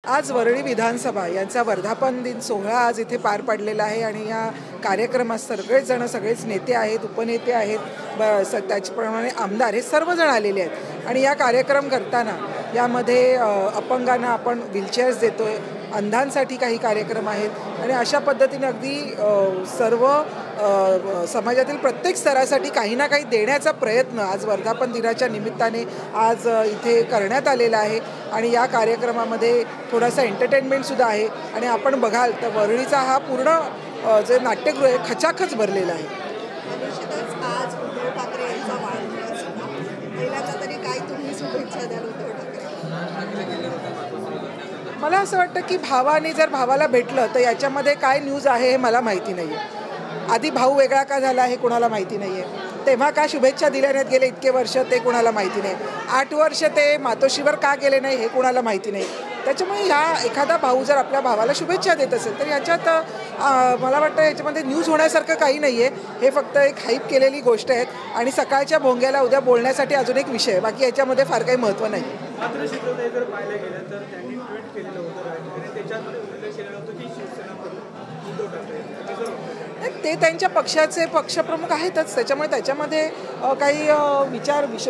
आज वरळी विधानसभा यांचा वर्धापन दिन सोहळा आज इथे पार पडलेला आहे आणि या कार्यक्रमात सगळेच नेते आहेत, उपनेते आहेत, त्याचप्रमाणे आमदार हे सर्वजण आलेले आहेत. आणि या कार्यक्रम करताना यामध्ये अपंगांना आपण व्हीलचेअर्स देतोय, अंधांसाठी काही कार्यक्रम आहेत आणि अशा पद्धतीने अगदी सर्व समाजातील प्रत्येक स्तरासाठी काही ना काही देण्याचा प्रयत्न आज वर्धापन दिनाच्या निमित्ताने आज इथे करण्यात आलेला आहे. आणि या कार्यक्रमामध्ये थोडासा एंटरटेनमेंटसुद्धा आहे आणि आपण बघाल तर वरळीचा हा पूर्ण जे नाट्यगृह आहे खचाखच भरलेला आहे. आज उद्धव ठाकरे यांचा वाढदिवस पहिल्याचा तरी काय तुम्ही शुभेच्छा द्याल उद्धव ठाकरे? मला असं वाटतं की भावाने जर भावाला भेटलं तर याच्यामध्ये काय न्यूज आहे हे मला माहिती नाही आहे. आधी भाऊ वेगळा का झाला हे कोणाला माहिती नाही आहे. तेव्हा का शुभेच्छा दिल्या नाहीत गेले इतके वर्ष ते कोणाला माहिती नाही. 8 वर्ष ते मातोश्रीवर का गेले नाही हे कोणाला माहिती नाही. त्याच्यामुळे एखादा भाऊ जर आपल्या भावाला शुभेच्छा देत असेल तर याच्यात मला वाटतं याच्यामध्ये न्यूज होण्यासारखं काही नाही आहे. हे फक्त एक हाईप केलेली गोष्ट आहे आणि सकाळच्या भोंग्याला उद्या बोलण्यासाठी अजून एक विषय आहे. बाकी याच्यामध्ये फार काही महत्त्व नाही. मात्र शिकवते जर पाहायला गेलं तर त्यांनी ट्विट केलेलं होतं आणि त्याच्यामध्ये उल्लेख केलेला होता की शिवसेना उद्धव ठाकरे ते त्यांच्या पक्षाचे पक्षप्रमुख आहेतच. त्याच्यामध्ये काही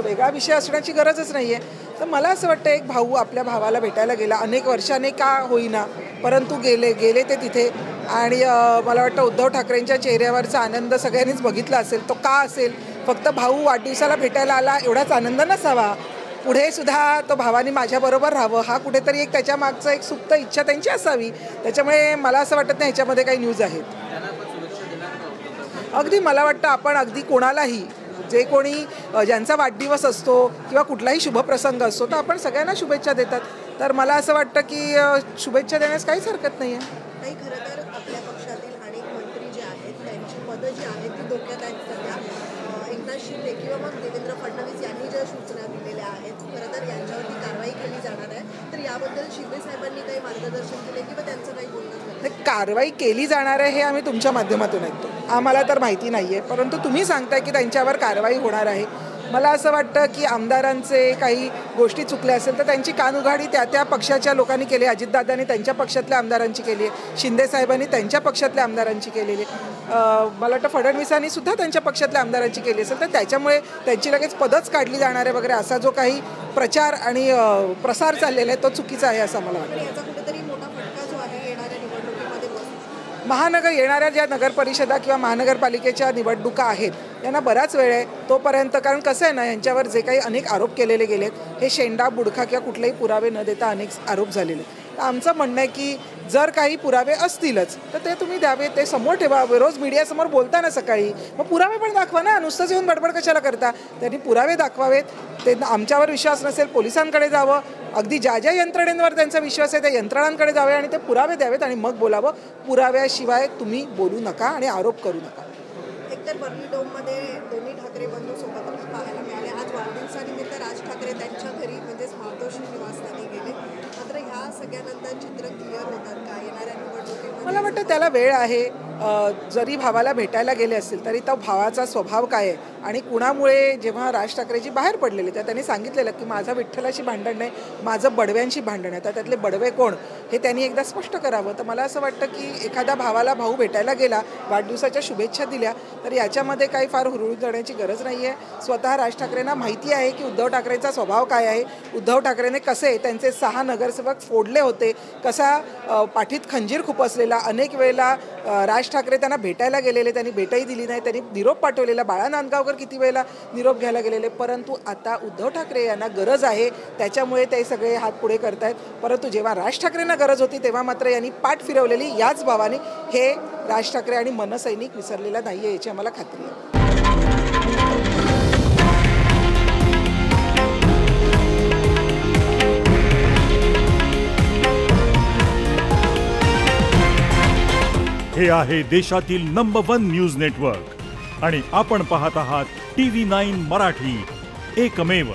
वेगळा विषय असण्याची गरजच नाही आहे. तर मला असं वाटतं एक भाऊ आपल्या भावाला भेटायला गेला अनेक वर्षाने का होईना परंतु गेले ते तिथे. आणि मला वाटतं उद्धव ठाकरेंच्या चेहऱ्यावरचा आनंद सगळ्यांनीच बघितला असेल. तो का असेल? फक्त भाऊ वाढदिवसाला भेटायला आला एवढाच आनंद नसावा. पुढे सुद्धा तो भावानी माझ्याबरोबर राहावं हा कुठेतरी एक त्याच्या मागचं एक सुप्त इच्छा त्यांची असावी. त्याच्यामुळे मला असं वाटत नाही ह्याच्यामध्ये काही न्यूज आहेत. अगदी मला वाटतं आपण अगदी कोणालाही जे कोणी ज्यांचा वाढदिवस असतो किंवा कुठलाही शुभप्रसंग असतो तर आपण सगळ्यांना शुभेच्छा देतात. तर मला असं वाटतं की शुभेच्छा देण्यास काहीच हरकत नाही आहे. नाही, खरं तर आपल्या पक्षातील अनेक मंत्री जे आहेत त्यांची पदं जी आहेत ती धोक्यात आहेत सध्या. एकनाथ शिंदे किंवा मग देवेंद्र फडणवीस यांनी ज्या सूचना दिलेल्या आहेत खरं तर यांच्यावरती कारवाई केली जाणार आहे. तर याबद्दल शिंदे साहेबांनी काही मार्गदर्शन केले किंवा त्यांचं काही बोलणं झालं? कारवाई केली जाणार आहे हे आम्ही तुमच्या माध्यमातून ऐकतो. आम्हाला तर माहिती नाही आहे परंतु तुम्ही सांगताय की त्यांच्यावर कारवाई होणार आहे. मला असं वाटतं की आमदारांचे काही गोष्टी चुकल्या असेल तर त्यांची कानउघाडी त्या पक्षाच्या लोकांनी केली. अजितदादांनी त्यांच्या पक्षातल्या आमदारांची केली आहे, शिंदे साहेबांनी त्यांच्या पक्षातल्या आमदारांची केलेली आहे, मला वाटतं फडणवीसांनी सुद्धा त्यांच्या पक्षातल्या आमदारांची केली असेल. तर त्याच्यामुळे त्यांची लगेच पदच काढली जाणार आहे वगैरे असा जो काही प्रचार आणि प्रसार चाललेला आहे तो चुकीचा आहे असं मला वाटतं. याचा कुठेतरी मोठा फटका जो आहे येणाऱ्या निवडणुकीमध्ये येणाऱ्या ज्या नगरपरिषदा किंवा महानगरपालिकेच्या निवडणुका आहेत यांना बराच वेळ आहे तोपर्यंत. कारण कसं आहे ना यांच्यावर जे काही अनेक आरोप केलेले गेलेत हे शेंडा बुडखा किंवा कुठलेही पुरावे न देता अनेक आरोप झालेले. तर आमचं म्हणणं आहे की जर काही पुरावे असतीलच तर ते तुम्ही द्यावे, ते समोर ठेवा. रोज मीडियासमोर बोलता ना सकाळी, मग पुरावे पण दाखवा ना. नुसतंच येऊन बडबड कशाला करता? त्यांनी पुरावे दाखवावेत. ते आमच्यावर विश्वास नसेल पोलिसांकडे जावं, अगदी ज्या ज्या यंत्रणेंवर त्यांचा विश्वास आहे त्या यंत्रणांकडे जावे आणि ते पुरावे द्यावेत आणि मग बोलावं. पुराव्याशिवाय तुम्ही बोलू नका आणि आरोप करू नका. एकतर वरळी डोममध्ये दोन्ही ठाकरे बंधू सोबतच पाहायला मिळाले. आज वाढदिवसानिमित्त राज ठाकरे त्यांच्या घरी म्हणजेच मातोश्री निवासस्थानी गेले. मात्र ह्या सगळ्यानंतर चित्र क्लिअर होतात का येणाऱ्या निवडणुकीमध्ये? मला वाटतं त्याला वेळ आहे. जरी भावाला भेटायला गेले असतील तरी तो भावाचा स्वभाव काय आहे आणि कुणामुळे जेव्हा राज ठाकरेजी बाहेर पडलेले तर त्यांनी सांगितलेलं की माझं विठ्ठलाशी भांडण नाही, माझं बडव्यांशी भांडण आहे. तर त्यातले बडवे कोण हे त्यांनी एकदा स्पष्ट करावं. तर मला असं वाटतं की एखादा भावाला भाऊ भेटायला गेला, वाढदिवसाच्या शुभेच्छा दिल्या तर याच्यामध्ये काही फार हुरळून जाण्याची गरज नाही आहे. स्वतः राज ठाकरेंना माहिती आहे की उद्धव ठाकरेंचा स्वभाव काय आहे. उद्धव ठाकरेने कसे त्यांचे 6 नगरसेवक फोडले होते, कसा पाठीत खंजीर खुपसलेला. अनेक वेळेला राज ठाकरे त्यांना भेटायला गेलेले, त्यांनी भेटही दिली नाही. त्यांनी निरोप पाठवलेला. बाळा नांदगावकर किती वेळेला निरोप घ्यायला गेलेले. परंतु आता उद्धव ठाकरे यांना गरज आहे त्याच्यामुळे ते सगळे हात पुढे करतायत. परंतु जेव्हा राज ठाकरेंना गरज होती तेव्हा मात्र यांनी पाठ फिरवलेली याच भावाने. हे राज ठाकरे आणि मनसैनिक विसरलेला नाही आहे याची आम्हाला खात्री आहे. हे आहे देशातील नंबर 1 न्यूज नेटवर्क आणि आपण पाहत आहात TV9 मराठी, एकमेव.